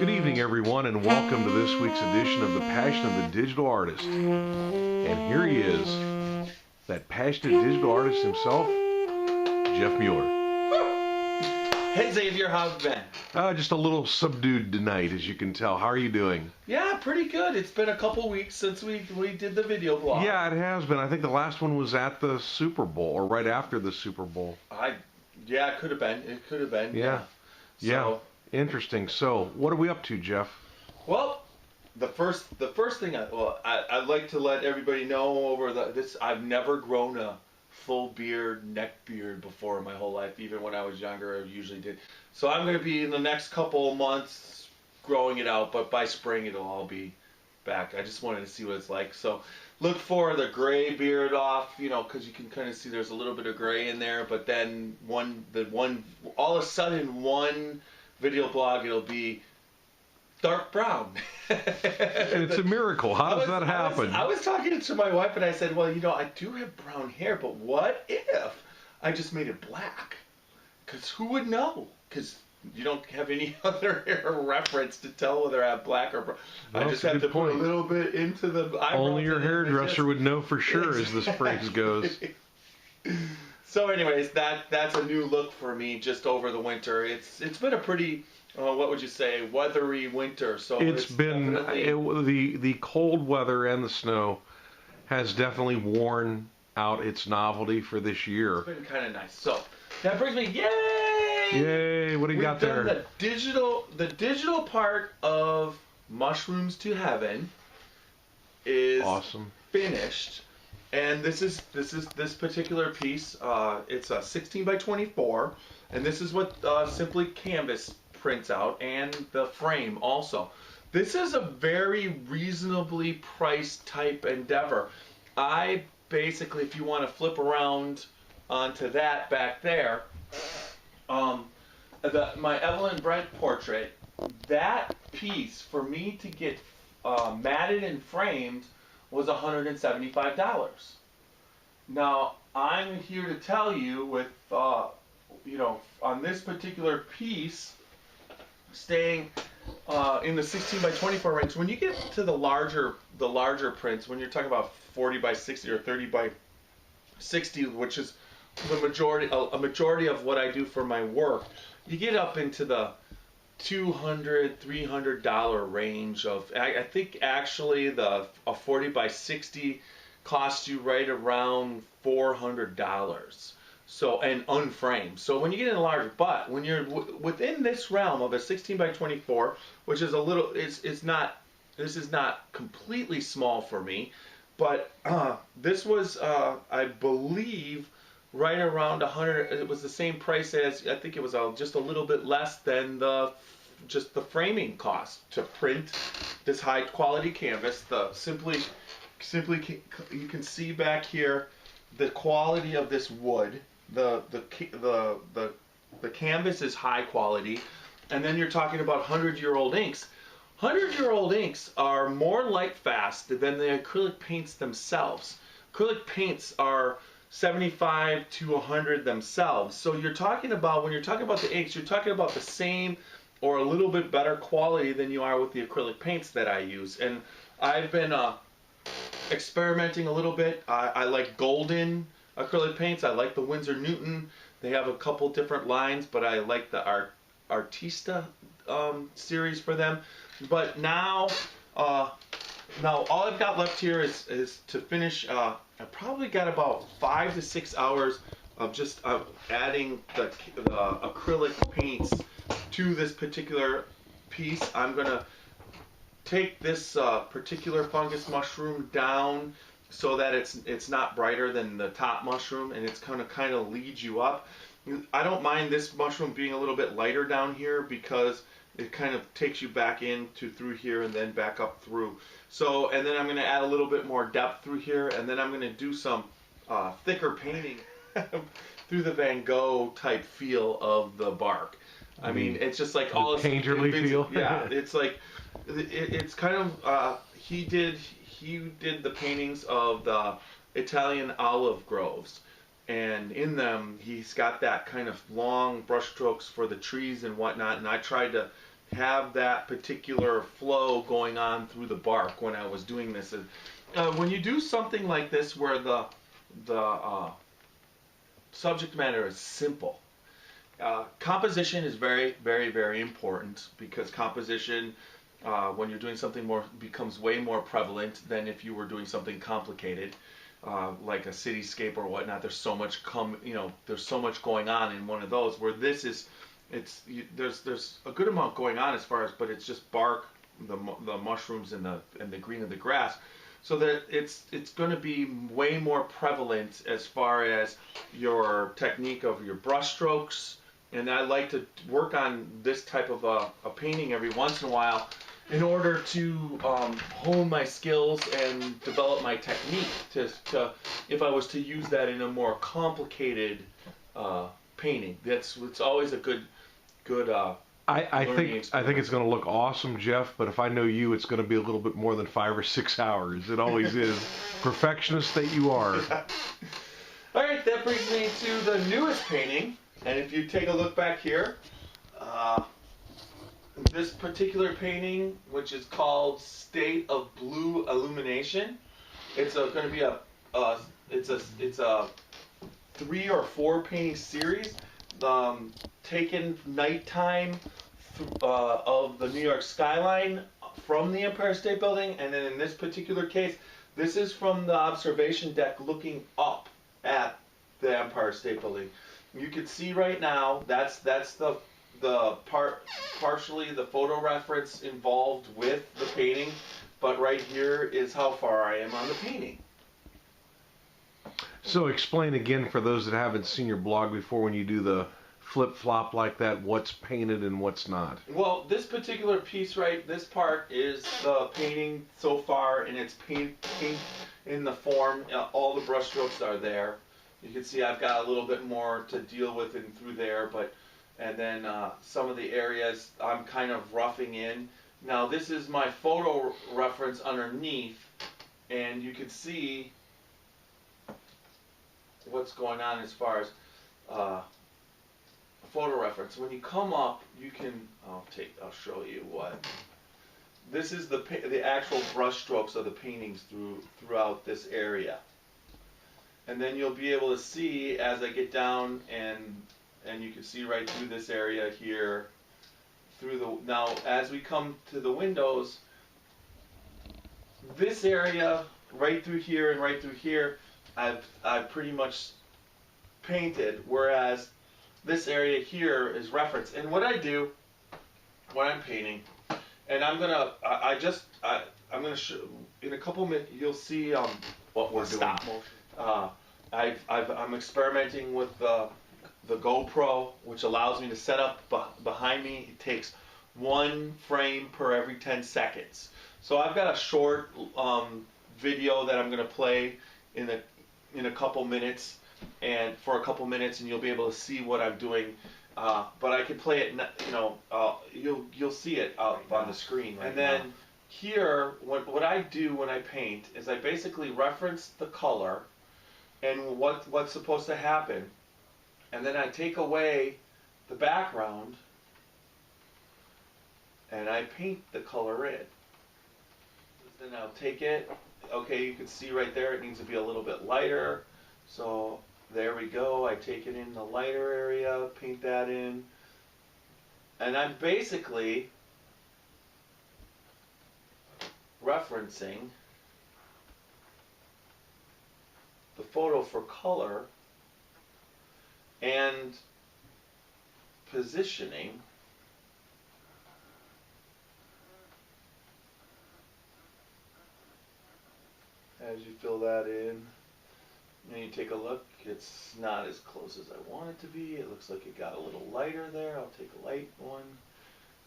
Good evening, everyone, and welcome to this week's edition of The Passion of the Digital Artist. And here he is, that passionate digital artist himself, Jeff Mueller. Hey Xavier, how's it been? Just a little subdued tonight, as you can tell. How are you doing? Yeah, pretty good. It's been a couple weeks since we did the video blog. Yeah, it has been. I think the last one was at the Super Bowl, or right after the Super Bowl. Yeah, it could have been. It could have been. Yeah. So, Interesting. So, what are we up to, Jeff? well, the first thing I'd like to let everybody know over this. I've never grown a full beard, neck beard before in my whole life. Even when I was younger, I usually did. So I'm going to be in the next couple of months growing it out, but by spring it'll all be back. I just wanted to see what it's like. So look for the gray beard off, because you can kind of see there's a little bit of gray in there. But then all of a sudden one video blog it'll be dark brown. And it's a miracle. How does that happen? I was talking to my wife and I said, well, I do have brown hair, but what if I just made it black? Because who would know? Because you don't have any other hair reference to tell whether I have black or brown. Well, I just have to put a little bit into the eyebrows. Only your hairdresser would know for sure, as this phrase goes. So anyways, that's a new look for me just over the winter. It's been a pretty, what would you say, weathery winter. So it's been the cold weather and the snow has definitely worn out its novelty for this year. It's been kind of nice. So that brings me, yay! Yay! What do you got there? The digital part of Mushrooms to Heaven is awesome. Finished. And this particular piece. It's a 16 by 24, and this is what Simply Canvas prints out, and the frame also. This is a very reasonably priced type endeavor. I basically, if you want to flip around onto that back there, my Evelyn Brent portrait, that piece for me to get matted and framed was $175. Now, I'm here to tell you with, on this particular piece, staying in the 16 by 24 range, when you get to the larger prints, when you're talking about 40 by 60 or 30 by 60, which is a majority of what I do for my work, you get up into the $200, $300 range of. I think actually a 40 by 60 costs you right around $400. So, and unframed. So when you get in a larger, but when you're within this realm of a 16 by 24, which is a little, this is not completely small for me, but this was I believe right around 100. It was the same price as, I think it was just a little bit less than just the framing cost to print this high quality canvas. The simply you can see back here the quality of this wood. The canvas is high quality, and then you're talking about 100-year-old inks. 100-year-old inks are more light fast than the acrylic paints themselves. Acrylic paints are 75 to 100 themselves. So you're talking about, when you're talking about the inks, you're talking about the same or a little bit better quality than you are with the acrylic paints that I use. And I've been experimenting a little bit. I like golden acrylic paints. I like the Winsor Newton. They have a couple different lines, but I like the Artista series for them. But now all I've got left here is to finish. I probably got about 5 to 6 hours of just adding the acrylic paints to this particular piece. I'm gonna take this particular fungus mushroom down so that it's not brighter than the top mushroom, and it's gonna kind of lead you up. I don't mind this mushroom being a little bit lighter down here because it kind of takes you back through here and then back up through. So, and then I'm gonna add a little bit more depth through here, and then I'm gonna do some thicker painting through the Van Gogh type feel of the bark. I mean, it's just like all this painterly feel. Yeah, it's like it's kind of he did the paintings of the Italian olive groves, and in them he's got that kind of long brush strokes for the trees and whatnot, and I tried to have that particular flow going on through the bark when I was doing this. When you do something like this where the subject matter is simple, composition is very, very, very important, because composition, when you're doing something more, becomes way more prevalent than if you were doing something complicated, like a cityscape or whatnot. There's so much there's so much going on in one of those. Where this is, there's a good amount going on as far as, but it's just bark, the mushrooms and the green of the grass. So that it's going to be way more prevalent as far as your technique of your brush strokes. And I like to work on this type of a painting every once in a while in order to hone my skills and develop my technique to if I was to use that in a more complicated painting. It's always a good I think it's going to look awesome, Jeff, but if I know you, it's going to be a little bit more than 5 or 6 hours. It always is. Perfectionist that you are. All right, that brings me to the newest painting. And if you take a look back here, this particular painting, which is called State of Blue Illumination, it's going to be it's a 3 or 4 painting series, taken nighttime of the New York skyline from the Empire State Building, and then in this particular case, this is from the observation deck looking up at the Empire State Building. You can see right now that's the partially the photo reference involved with the painting, but right here is how far I am on the painting. So explain again for those that haven't seen your blog before, when you do the flip-flop like that, what's painted and what's not. Well, this particular piece, this part is the painting so far, and it's paint in the form. All the brush strokes are there. You can see I've got a little bit more to deal with in through there, and then some of the areas I'm kind of roughing in. Now this is my photo reference underneath, and you can see what's going on as far as photo reference. When you come up, you can I'll show you what. This is the actual brush strokes of the paintings throughout this area. And then you'll be able to see as I get down, and you can see right through this area here, now as we come to the windows, this area right through here and right through here, I've pretty much painted, whereas this area here is reference. And what I do when I'm painting, and I'm gonna show in a couple minutes, you'll see what we're doing. Stop motion. I'm experimenting with the GoPro, which allows me to set up behind me. It takes 1 frame per every 10 seconds. So I've got a short video that I'm going to play in a couple minutes, and for a couple minutes, and you'll be able to see what I'm doing. But I can play it, you'll see it up on the screen. And then here, what I do when I paint is I basically reference the color and what's supposed to happen, and then I take away the background and I paint the color in. Then I'll take it, okay, you can see right there it needs to be a little bit lighter, so there we go. I take it in the lighter area, paint that in, and I'm basically referencing the photo for color and positioning as you fill that in. And you take a look, it's not as close as I want it to be. It looks like it got a little lighter there. I'll take a light one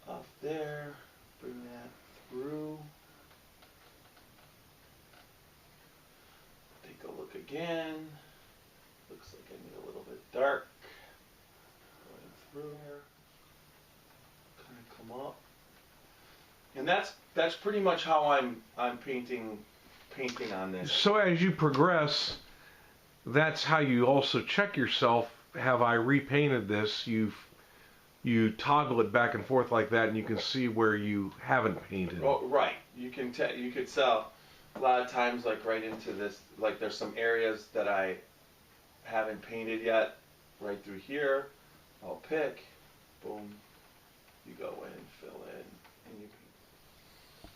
off there, bring that through. Take a look again. Looks like I need a little bit dark. Going through here. Kind of come up. And that's pretty much how I'm painting on this. So as you progress, that's how you also check yourself. Have I repainted this? You've you toggle it back and forth like that, and you can see where you haven't painted. Oh, right. You could sell a lot of times, like right into this, like there's some areas that I haven't painted yet, right through here. I'll pick, boom, you go in, fill in, and you paint.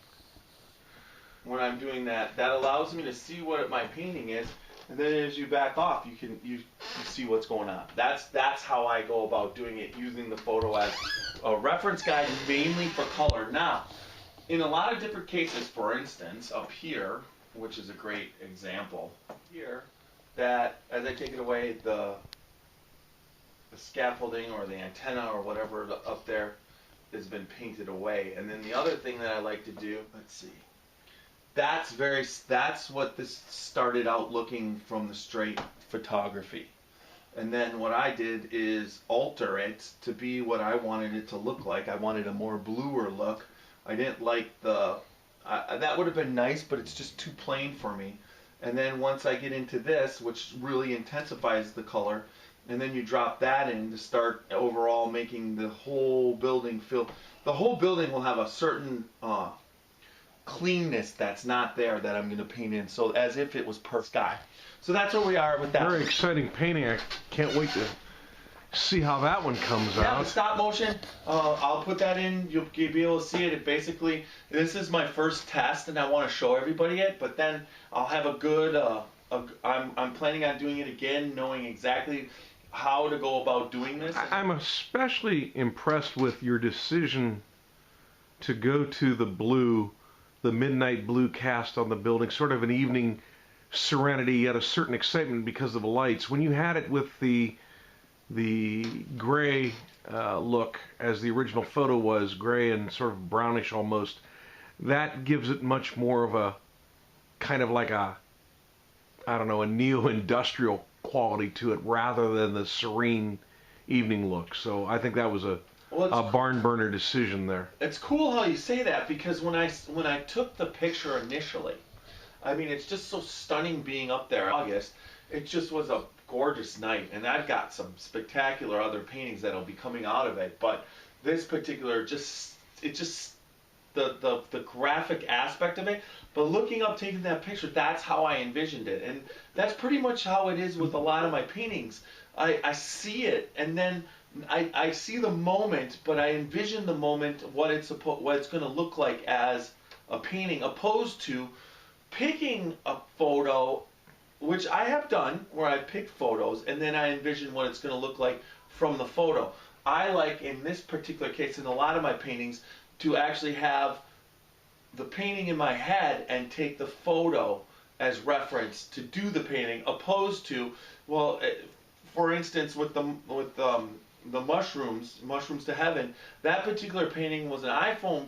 When I'm doing that, that allows me to see what my painting is, and then as you back off, you see what's going on. That's how I go about doing it, using the photo as a reference guide, mainly for color. Now, in a lot of different cases, for instance, up here, which is a great example here, that as I take it away, the scaffolding or the antenna or whatever up there has been painted away. And then the other thing that I like to do, let's see, that's what this started out looking from the straight photography. And then what I did is alter it to be what I wanted it to look like. I wanted a more bluer look. I didn't like that would have been nice, but it's just too plain for me. And then once I get into this, which really intensifies the color, and then you drop that in to start overall making the whole building feel, the whole building will have a certain cleanness that's not there that I'm going to paint in, so as if it was per sky. So that's where we are with that. Very exciting painting. I can't wait to see how that one comes Yeah, out. the stop motion, I'll put that in. You'll be able to see it. It basically, this is my first test, and I want to show everybody it. But then I'll have a good. I'm planning on doing it again, knowing exactly how to go about doing this. I'm especially impressed with your decision to go to the blue, the midnight blue cast on the building, sort of an evening serenity, yet a certain excitement because of the lights. When you had it with the gray look, as the original photo was, gray and sort of brownish almost, that gives it much more of a kind of like a, I don't know, a neo-industrial quality to it rather than the serene evening look. So I think that was a barn burner decision there. It's cool how you say that, because when I took the picture initially, I mean, it's just so stunning being up there in August. It just was a gorgeous night, and I've got some spectacular other paintings that'll be coming out of it, but this particular the graphic aspect of it. But looking up, taking that picture, that's how I envisioned it, and that's pretty much how it is with a lot of my paintings. I see it, and then I see the moment, but I envision the moment, what it's going to look like as a painting, opposed to picking a photo, which I have done, where I pick photos and then I envision what it's going to look like from the photo. I like, in this particular case, in a lot of my paintings, to actually have the painting in my head and take the photo as reference to do the painting, opposed to, well, for instance, with the mushrooms to heaven, that particular painting was an iPhone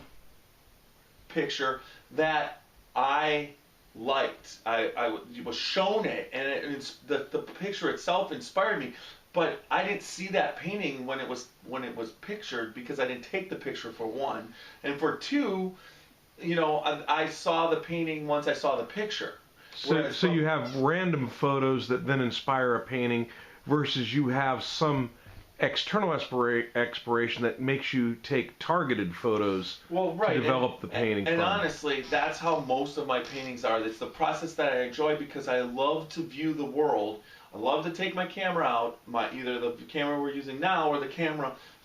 picture that I liked. I was shown it, and the picture itself inspired me, but I didn't see that painting when it was pictured, because I didn't take the picture, for one, and for two, you know, I saw the painting once I saw the picture. So you have random photos that then inspire a painting, versus you have some external exploration that makes you take targeted photos to develop the painting. And honestly, that's how most of my paintings are. It's the process that I enjoy, because I love to view the world. I love to take my camera out, either the camera we're using now or the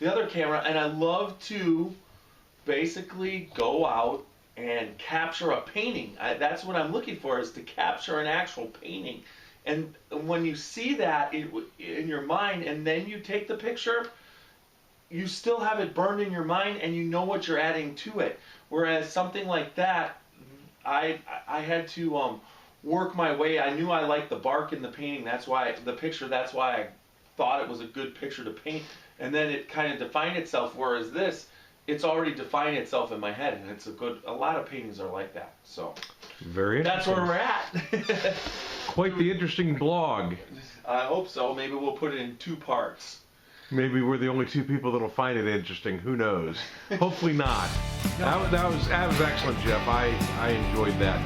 other camera, and I love to basically go out and capture a painting. That's what I'm looking for, is to capture an actual painting. And when you see that in your mind, and then you take the picture, you still have it burned in your mind, and you know what you're adding to it. Whereas something like that, I had to work my way. I knew I liked the bark in the painting. That's why I thought it was a good picture to paint. And then it kind of defined itself. Whereas this, it's already defined itself in my head, and a lot of paintings are like that. So very interesting. That's where we're at. Quite the interesting blog. I hope so. Maybe we'll put it in 2 parts. Maybe we're the only 2 people that'll find it interesting. Who knows? Hopefully not. That was excellent, Jeff. I enjoyed that.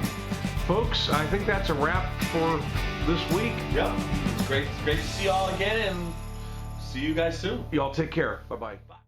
Folks, I think that's a wrap for this week. Yep. It's great to see you all again, and see you guys soon. Y'all take care. Bye-bye.